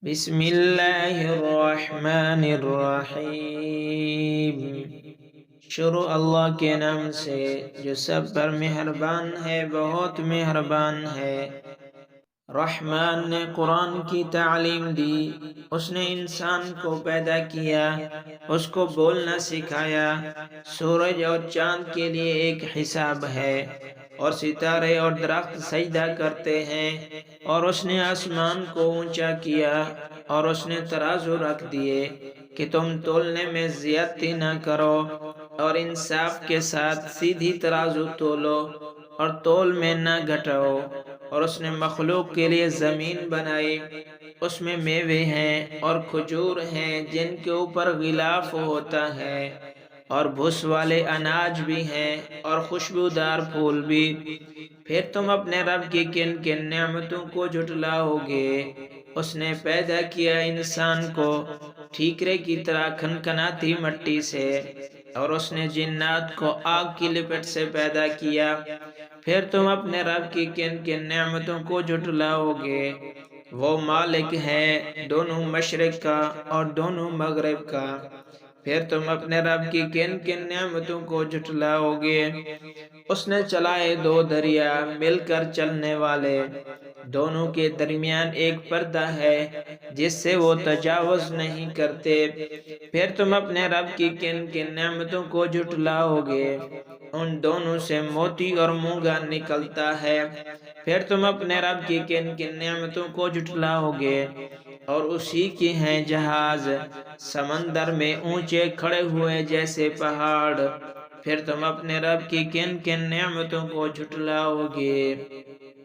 بسم اللہ الرحمن الرحیم۔ شروع اللہ کے نام سے جو سب پر مہربان ہے، بہت مہربان ہے۔ رحمان نے قرآن کی تعلیم دی، اس نے انسان کو پیدا کیا، اس کو بولنا سکھایا۔ سورج اور چاند کے لیے ایک حساب ہے، اور ستارے اور درخت سجدہ کرتے ہیں۔ اور اس نے آسمان کو اونچا کیا، اور اس نے ترازو رکھ دیے کہ تم تولنے میں زیادتی نہ کرو، اور انصاف کے ساتھ سیدھی ترازو تولو، اور تول میں نہ گھٹاؤ۔ اور اس نے مخلوق کے لیے زمین بنائی، اس میں میوے ہیں اور کھجور ہیں جن کے اوپر غلاف ہوتا ہے، اور بھس والے اناج بھی ہیں اور خوشبودار پھول بھی۔ پھر تم اپنے رب کی کن کن نعمتوں کو جھٹلاؤ گے؟ اس نے پیدا کیا انسان کو ٹھیکرے کی طرح کھنکھناتی مٹی سے، اور اس نے جنات کو آگ کی لپٹ سے پیدا کیا۔ پھر تم اپنے رب کی کن کن نعمتوں کو جھٹلاؤ گے؟ وہ مالک ہے دونوں مشرق کا اور دونوں مغرب کا۔ پھر تم اپنے رب کی کن کن نعمتوں کو جھٹلاؤ گے؟ اس نے چلائے دو دریا مل کر چلنے والے، دونوں کے درمیان ایک پردہ ہے جس سے وہ تجاوز نہیں کرتے۔ پھر تم اپنے رب کی کن کن نعمتوں کو جھٹلاؤ گے؟ ان دونوں سے موتی اور مونگا نکلتا ہے۔ پھر تم اپنے رب کی کن کن نعمتوں کو جھٹلاؤ گے؟ اور اسی کے ہیں جہاز سمندر میں اونچے کھڑے ہوئے جیسے پہاڑ۔ پھر تم اپنے رب کی کن کن نعمتوں کو جھٹلاؤ گے؟